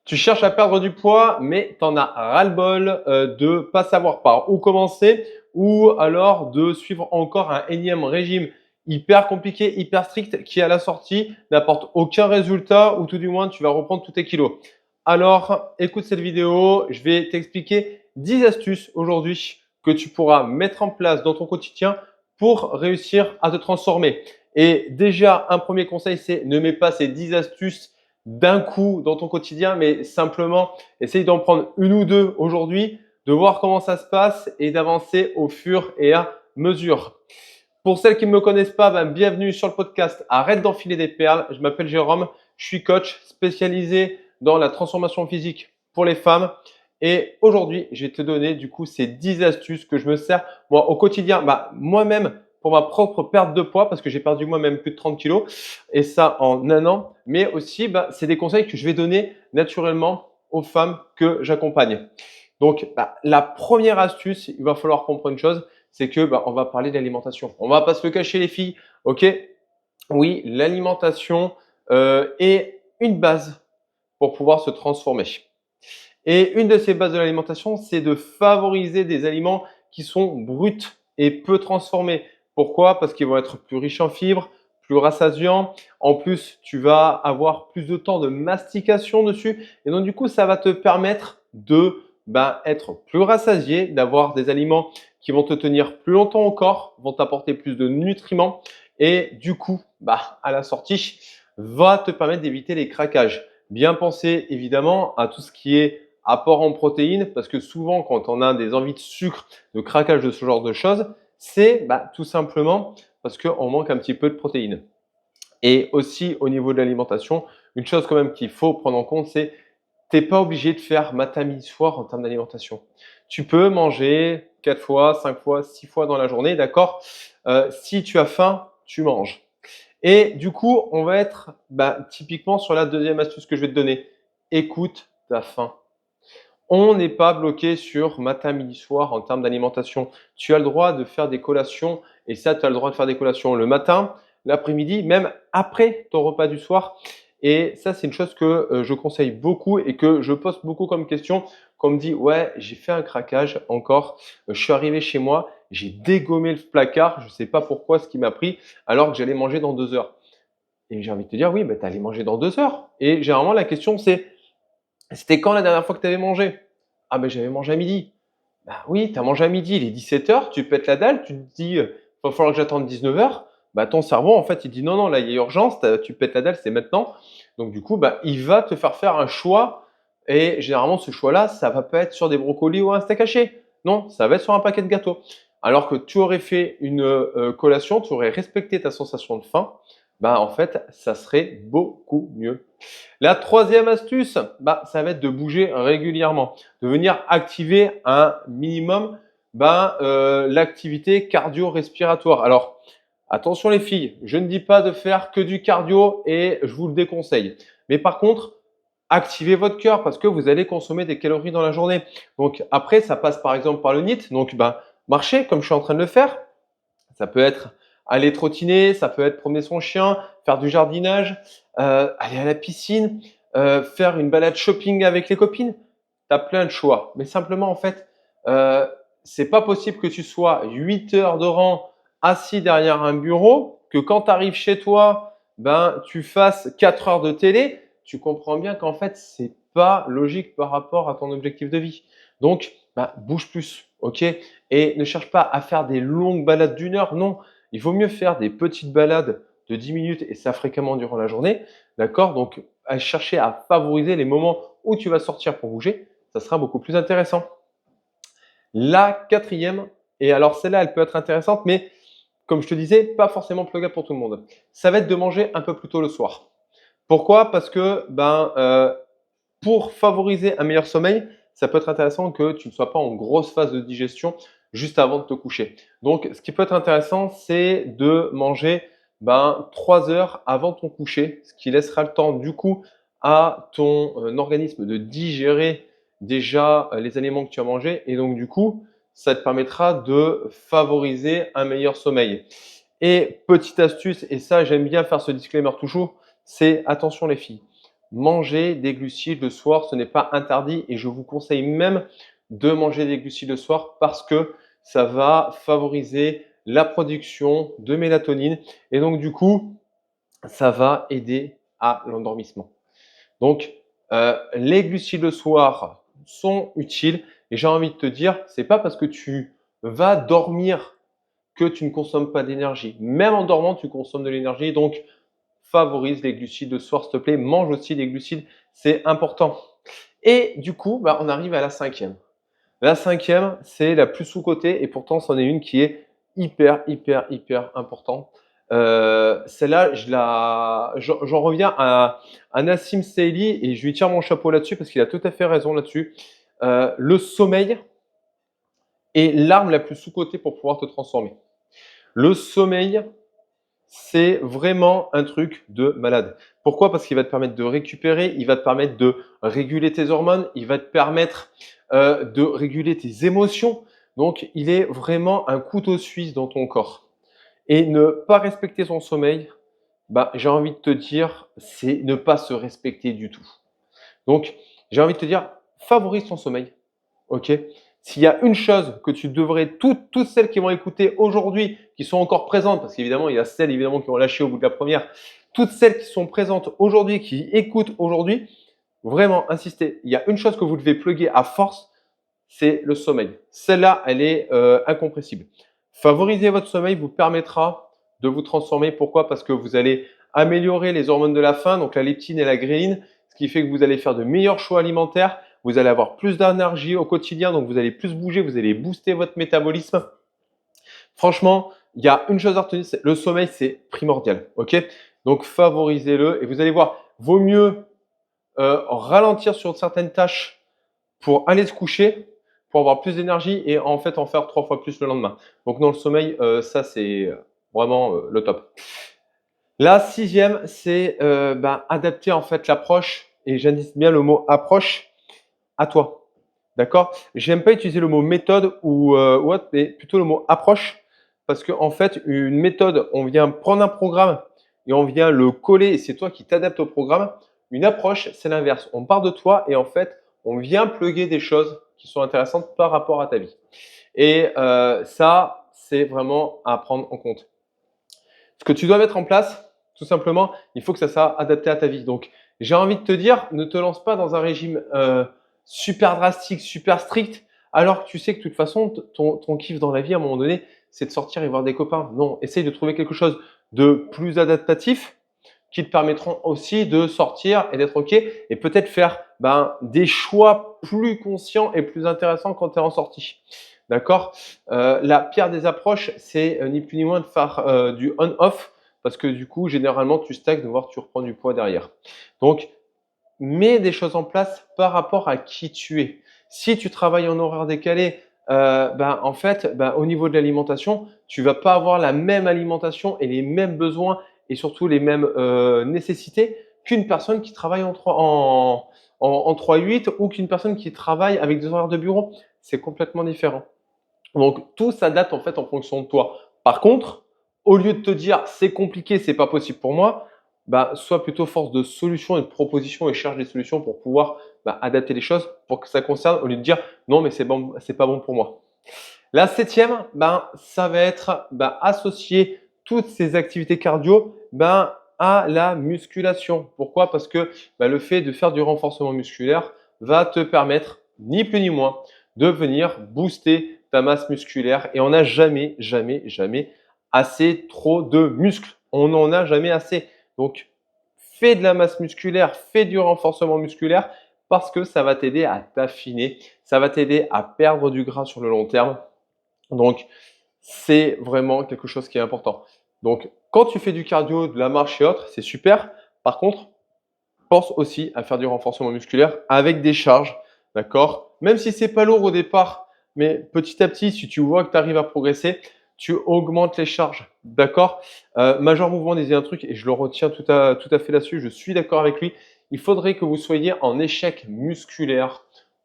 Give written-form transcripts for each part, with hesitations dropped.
Tu cherches à perdre du poids, mais tu en as ras-le-bol de pas savoir par où commencer ou alors de suivre encore un énième régime hyper compliqué, hyper strict qui à la sortie n'apporte aucun résultat ou tout du moins tu vas reprendre tous tes kilos. Alors écoute cette vidéo, je vais t'expliquer 10 astuces aujourd'hui que tu pourras mettre en place dans ton quotidien pour réussir à te transformer. Et déjà, un premier conseil, c'est ne mets pas ces 10 astuces d'un coup dans ton quotidien, mais simplement essaye d'en prendre une ou deux aujourd'hui, de voir comment ça se passe et d'avancer au fur et à mesure. Pour celles qui ne me connaissent pas, bienvenue sur le podcast Arrête d'enfiler des perles. Je m'appelle Jérôme, je suis coach spécialisé dans la transformation physique pour les femmes. Et aujourd'hui, je vais te donner du coup ces 10 astuces que je me sers moi au quotidien, moi-même pour ma propre perte de poids parce que j'ai perdu moi-même plus de 30 kilos et ça en un an. Mais aussi, c'est des conseils que je vais donner naturellement aux femmes que j'accompagne. Donc, la première astuce, il va falloir comprendre une chose, c'est que on va parler d'alimentation. On va pas se le cacher les filles, ok? Oui, l'alimentation est une base pour pouvoir se transformer. Et une de ces bases de l'alimentation, c'est de favoriser des aliments qui sont bruts et peu transformés. Pourquoi? Parce qu'ils vont être plus riches en fibres, plus rassasiants. En plus, tu vas avoir plus de temps de mastication dessus. Et donc, du coup, ça va te permettre de être plus rassasié, d'avoir des aliments qui vont te tenir plus longtemps au corps, vont t'apporter plus de nutriments et du coup, à la sortie, va te permettre d'éviter les craquages. Bien penser évidemment à tout ce qui est apport en protéines, parce que souvent, quand on a des envies de sucre, de craquage, de ce genre de choses, c'est tout simplement parce qu'on manque un petit peu de protéines. Et aussi, au niveau de l'alimentation, une chose quand même qu'il faut prendre en compte, c'est tu n'es pas obligé de faire matin, midi, soir en termes d'alimentation. Tu peux manger 4 fois, 5 fois, 6 fois dans la journée, d'accord? Si tu as faim, tu manges. Et du coup, on va être typiquement sur la deuxième astuce que je vais te donner. Écoute ta faim. On n'est pas bloqué sur matin, midi, soir en termes d'alimentation. Tu as le droit de faire des collations et ça, tu as le droit de faire des collations le matin, l'après-midi, même après ton repas du soir. Et ça, c'est une chose que je conseille beaucoup et que je pose beaucoup comme question. Quand on me dit, ouais, j'ai fait un craquage encore, je suis arrivé chez moi, j'ai dégommé le placard, je ne sais pas pourquoi ce qui m'a pris, alors que j'allais manger dans 2 heures. Et j'ai envie de te dire, oui, tu allais manger dans 2 heures. Et généralement, la question, c'était quand la dernière fois que tu avais mangé? Ah j'avais mangé à midi. Bah oui, tu as mangé à midi, il est 17 heures, tu pètes la dalle, tu te dis, va falloir que j'attende 19 heures. Ton cerveau, en fait, il dit non, non, là, il y a urgence, tu pètes la dalle, c'est maintenant. Donc, du coup, il va te faire un choix. Et généralement, ce choix-là, ça va pas être sur des brocolis ou un steak haché. Non, ça va être sur un paquet de gâteaux. Alors que tu aurais fait une collation, tu aurais respecté ta sensation de faim, en fait, ça serait beaucoup mieux. La troisième astuce, ça va être de bouger régulièrement, de venir activer un minimum l'activité cardio-respiratoire. Alors, attention les filles, je ne dis pas de faire que du cardio et je vous le déconseille. Mais par contre, activez votre cœur parce que vous allez consommer des calories dans la journée. Donc après, ça passe par exemple par le NEAT. Donc marcher comme je suis en train de le faire. Ça peut être aller trottiner, ça peut être promener son chien, faire du jardinage, aller à la piscine, faire une balade shopping avec les copines. Tu as plein de choix. Mais simplement, en fait, c'est pas possible que tu sois 8 heures de rang assis derrière un bureau, que quand tu arrives chez toi, tu fasses 4 heures de télé. Tu comprends bien qu'en fait, c'est pas logique par rapport à ton objectif de vie. Donc, bouge plus, ok? Et ne cherche pas à faire des longues balades d'1 heure, non. Il vaut mieux faire des petites balades de 10 minutes et ça fréquemment durant la journée, d'accord? Donc, à chercher à favoriser les moments où tu vas sortir pour bouger, ça sera beaucoup plus intéressant. La quatrième, et alors celle-là, elle peut être intéressante, mais comme je te disais, pas forcément pluggable pour tout le monde. Ça va être de manger un peu plus tôt le soir. Pourquoi? Parce que pour favoriser un meilleur sommeil, ça peut être intéressant que tu ne sois pas en grosse phase de digestion juste avant de te coucher. Donc, ce qui peut être intéressant, c'est de manger 3 heures avant ton coucher, ce qui laissera le temps du coup à ton organisme de digérer déjà les aliments que tu as mangés et donc du coup, ça te permettra de favoriser un meilleur sommeil. Et petite astuce, et ça j'aime bien faire ce disclaimer toujours, c'est attention les filles. manger des glucides le soir, ce n'est pas interdit et je vous conseille même de manger des glucides le soir parce que ça va favoriser la production de mélatonine et donc du coup, ça va aider à l'endormissement. Donc, les glucides le soir sont utiles et j'ai envie de te dire, c'est pas parce que tu vas dormir que tu ne consommes pas d'énergie. Même en dormant, tu consommes de l'énergie. Donc, favorise les glucides le soir, s'il te plaît. Mange aussi des glucides, c'est important. Et du coup, on arrive à la cinquième. La cinquième, c'est la plus sous-cotée et pourtant, c'en est une qui est hyper importante. Celle-là, j'en reviens à Nassim Saïli et je lui tire mon chapeau là-dessus parce qu'il a tout à fait raison là-dessus. Le sommeil est l'arme la plus sous-cotée pour pouvoir te transformer. Le sommeil, c'est vraiment un truc de malade. Pourquoi? Parce qu'il va te permettre de récupérer, il va te permettre de réguler tes hormones, il va te permettre de réguler tes émotions. Donc, il est vraiment un couteau suisse dans ton corps. Et ne pas respecter son sommeil, j'ai envie de te dire, c'est ne pas se respecter du tout. Donc, j'ai envie de te dire, favorise ton sommeil. Ok? S'il y a une chose que tu devrais, toutes celles qui vont écouter aujourd'hui, qui sont encore présentes, parce qu'évidemment, il y a celles évidemment qui ont lâché au bout de la première, toutes celles qui sont présentes aujourd'hui, qui écoutent aujourd'hui, vraiment insister. Il y a une chose que vous devez plugger à force, c'est le sommeil. Celle-là, elle est incompressible. Favoriser votre sommeil vous permettra de vous transformer. Pourquoi? Parce que vous allez améliorer les hormones de la faim, donc la leptine et la gréline, ce qui fait que vous allez faire de meilleurs choix alimentaires. Vous allez avoir plus d'énergie au quotidien, donc vous allez plus bouger, vous allez booster votre métabolisme. Franchement, il y a une chose à retenir, le sommeil, c'est primordial. Ok? Donc favorisez-le et vous allez voir, vaut mieux ralentir sur certaines tâches pour aller se coucher, pour avoir plus d'énergie et en fait en faire 3 fois plus le lendemain. Donc dans le sommeil, ça c'est vraiment le top. La sixième, c'est adapter en fait l'approche et j'insiste bien le mot approche à toi. D'accord? J'aime pas utiliser le mot méthode ou autre, mais plutôt le mot approche parce qu'en fait, une méthode, on vient prendre un programme et on vient le coller et c'est toi qui t'adaptes au programme. Une approche, c'est l'inverse. On part de toi et en fait, on vient plugger des choses qui sont intéressantes par rapport à ta vie. Et ça, c'est vraiment à prendre en compte. Ce que tu dois mettre en place, tout simplement, il faut que ça soit adapté à ta vie. Donc, j'ai envie de te dire, ne te lance pas dans un régime super drastique, super strict, alors que tu sais que de toute façon, ton kiff dans la vie, à un moment donné, c'est de sortir et voir des copains. Non, essaye de trouver quelque chose de plus adaptatif qui te permettront aussi de sortir et d'être OK et peut-être faire des choix plus conscients et plus intéressants quand tu es en sortie. D'accord? La pire des approches, c'est ni plus ni moins de faire du on-off parce que du coup, généralement, tu stagnes, voire tu reprends du poids derrière. Donc, mets des choses en place par rapport à qui tu es. Si tu travailles en horaire décalé, en fait, au niveau de l'alimentation, tu vas pas avoir la même alimentation et les mêmes besoins et surtout les mêmes nécessités qu'une personne qui travaille en 3-8 ou qu'une personne qui travaille avec des horaires de bureau. C'est complètement différent. Donc, tout s'adapte en fait en fonction de toi. Par contre, au lieu de te dire c'est compliqué, c'est pas possible pour moi, sois plutôt force de solution et de proposition et cherche des solutions pour pouvoir adapter les choses pour que ça concerne au lieu de dire non mais c'est bon, c'est pas bon pour moi. La septième, ça va être associer toutes ces activités cardio à la musculation. Pourquoi? Parce que le fait de faire du renforcement musculaire va te permettre, ni plus ni moins, de venir booster ta masse musculaire. Et on n'a jamais assez trop de muscles. On n'en a jamais assez. Donc, fais de la masse musculaire, fais du renforcement musculaire parce que ça va t'aider à t'affiner, ça va t'aider à perdre du gras sur le long terme. Donc, c'est vraiment quelque chose qui est important. Donc, quand tu fais du cardio, de la marche et autres, c'est super. Par contre, pense aussi à faire du renforcement musculaire avec des charges, d'accord? Même si c'est pas lourd au départ, mais petit à petit, si tu vois que tu arrives à progresser, tu augmentes les charges, d'accord? Major Mouvement disait un truc et je le retiens tout à fait là-dessus, je suis d'accord avec lui. Il faudrait que vous soyez en échec musculaire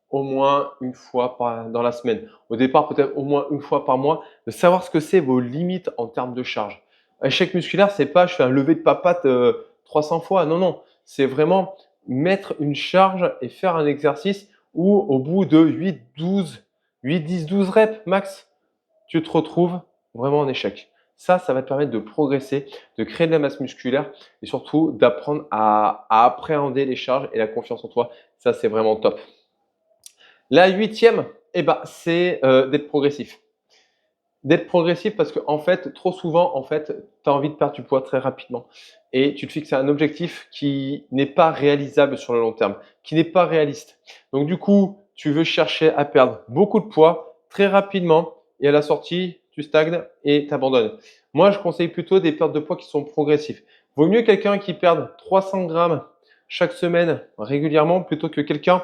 au moins une fois dans la semaine. Au départ, peut-être au moins une fois par mois, de savoir ce que c'est vos limites en termes de charge. Échec musculaire, c'est pas je fais un lever de papate 300 fois. Non, non. C'est vraiment mettre une charge et faire un exercice où au bout de 8, 10, 12 reps max, tu te retrouves vraiment en échec. Ça va te permettre de progresser, de créer de la masse musculaire et surtout d'apprendre à appréhender les charges et la confiance en toi. Ça, c'est vraiment top. La huitième, c'est d'être progressif. D'être progressif parce que en fait, trop souvent, en fait, tu as envie de perdre du poids très rapidement et tu te fixes un objectif qui n'est pas réalisable sur le long terme, qui n'est pas réaliste. Donc du coup, tu veux chercher à perdre beaucoup de poids très rapidement et à la sortie, tu stagnes et tu abandonnes. Moi, je conseille plutôt des pertes de poids qui sont progressives. Vaut mieux quelqu'un qui perde 300 grammes chaque semaine régulièrement plutôt que quelqu'un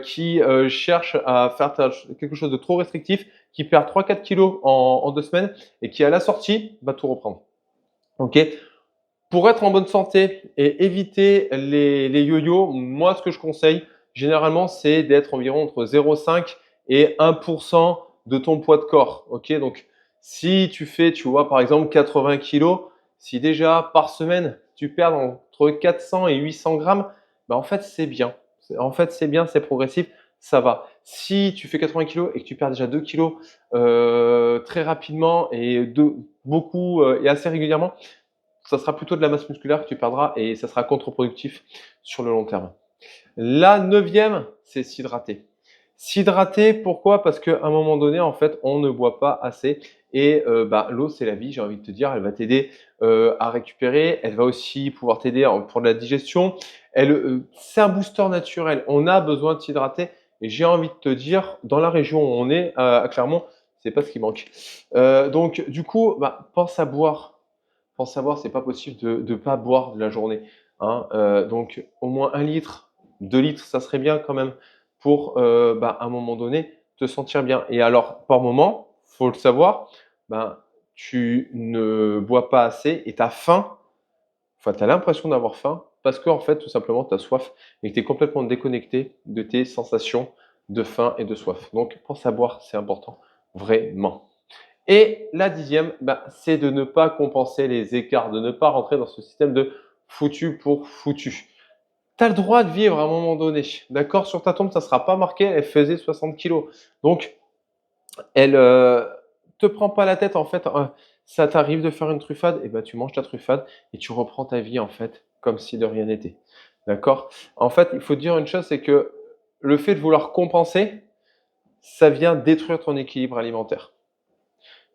qui cherche à faire quelque chose de trop restrictif, qui perd 3-4 kilos en 2 semaines et qui, à la sortie, va tout reprendre. Ok. Pour être en bonne santé et éviter les yo-yo, moi, ce que je conseille, généralement, c'est d'être environ entre 0,5 et 1% de ton poids de corps. Ok. Donc, si tu fais, tu vois, par exemple, 80 kilos, si déjà par semaine, tu perds entre 400 et 800 grammes, en fait, c'est bien. En fait, c'est bien, c'est progressif, ça va. Si tu fais 80 kilos et que tu perds déjà 2 kilos très rapidement et beaucoup et assez régulièrement, ça sera plutôt de la masse musculaire que tu perdras et ça sera contre-productif sur le long terme. La neuvième, c'est s'hydrater. S'hydrater, pourquoi? Parce qu'à un moment donné, en fait, on ne boit pas assez. Et l'eau, c'est la vie, j'ai envie de te dire. Elle va t'aider à récupérer. Elle va aussi pouvoir t'aider pour de la digestion. C'est un booster naturel. On a besoin de s'hydrater. Et j'ai envie de te dire, dans la région où on est, à Clermont, c'est pas ce qui manque. Donc, du coup, pense à boire. Pense à boire, c'est pas possible de ne pas boire de la journée. Hein. Donc, au moins 1 litre, 2 litres, ça serait bien quand même pour, à un moment donné, te sentir bien. Et alors, par moment, faut le savoir, tu ne bois pas assez et tu as faim. Enfin, tu as l'impression d'avoir faim parce qu'en fait, tout simplement, tu as soif et que tu es complètement déconnecté de tes sensations de faim et de soif. Donc, pense à boire, c'est important, vraiment. Et la dixième, c'est de ne pas compenser les écarts, de ne pas rentrer dans ce système de foutu pour foutu. Tu as le droit de vivre à un moment donné. D'accord? Sur ta tombe, ça ne sera pas marqué, elle faisait 60 kilos. Donc, elle te prend pas la tête. En fait, ça t'arrive de faire une truffade, et tu manges ta truffade et tu reprends ta vie en fait comme si de rien n'était. D'accord? En fait, il faut dire une chose, c'est que le fait de vouloir compenser, ça vient détruire ton équilibre alimentaire.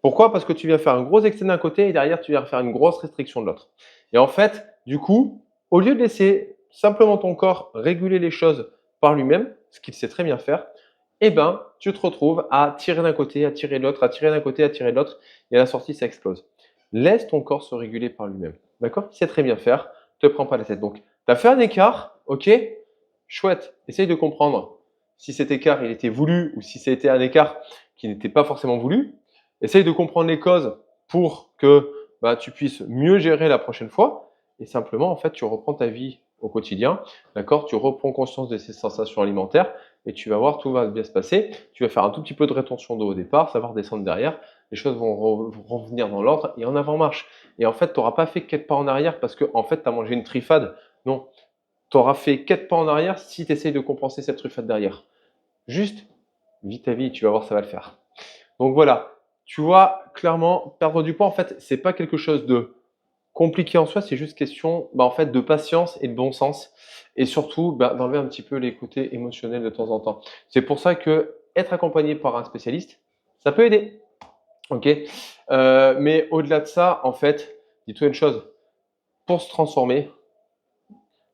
Pourquoi? Parce que tu viens faire un gros excès d'un côté et derrière, tu viens faire une grosse restriction de l'autre. Et en fait, du coup, au lieu de laisser simplement ton corps réguler les choses par lui-même, ce qu'il sait très bien faire, tu te retrouves à tirer d'un côté, à tirer de l'autre, à tirer d'un côté, à tirer de l'autre, et à la sortie, ça explose. Laisse ton corps se réguler par lui-même. D'accord? Il sait très bien faire, ne te prends pas la tête. Donc, tu as fait un écart, ok? Chouette, essaye de comprendre si cet écart, il était voulu ou si c'était un écart qui n'était pas forcément voulu. Essaye de comprendre les causes pour que tu puisses mieux gérer la prochaine fois. Et simplement, en fait, tu reprends ta vie au quotidien. D'accord? Tu reprends conscience de ces sensations alimentaires et tu vas voir, tout va bien se passer. Tu vas faire un tout petit peu de rétention d'eau au départ, ça va redescendre derrière. Les choses vont revenir dans l'ordre et en avant marche. Et en fait, tu n'auras pas fait 4 pas en arrière parce que en fait, tu as mangé une trifade. Non. Tu auras fait 4 pas en arrière si tu essayes de compenser cette trifade derrière. Juste, vis ta vie, tu vas voir, ça va le faire. Donc voilà, tu vois, clairement, perdre du poids, en fait, c'est pas quelque chose de compliqué en soi, c'est juste question en fait, de patience et de bon sens. Et surtout, d'enlever un petit peu les côtés émotionnels de temps en temps. C'est pour ça que être accompagné par un spécialiste, ça peut aider. Ok. Mais au-delà de ça, en fait, dis-toi une chose, pour se transformer,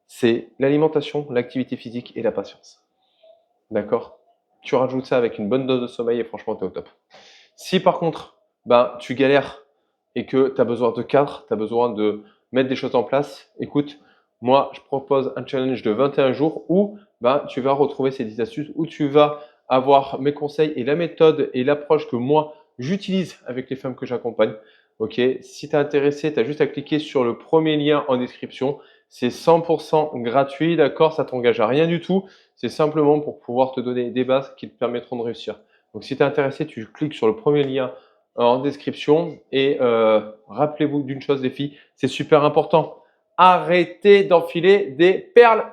c'est l'alimentation, l'activité physique et la patience. D'accord? Tu rajoutes ça avec une bonne dose de sommeil et franchement, tu es au top. Si par contre, tu galères et que tu as besoin de cadre, tu as besoin de mettre des choses en place, écoute, moi, je propose un challenge de 21 jours où tu vas retrouver ces 10 astuces, où tu vas avoir mes conseils et la méthode et l'approche que moi, j'utilise avec les femmes que j'accompagne. Ok, si tu es intéressé, tu as juste à cliquer sur le premier lien en description. C'est 100% gratuit, d'accord? Ça t'engage à rien du tout. C'est simplement pour pouvoir te donner des bases qui te permettront de réussir. Donc, si tu es intéressé, tu cliques sur le premier lien en description et rappelez-vous d'une chose, les filles, c'est super important. Arrêtez d'enfiler des perles.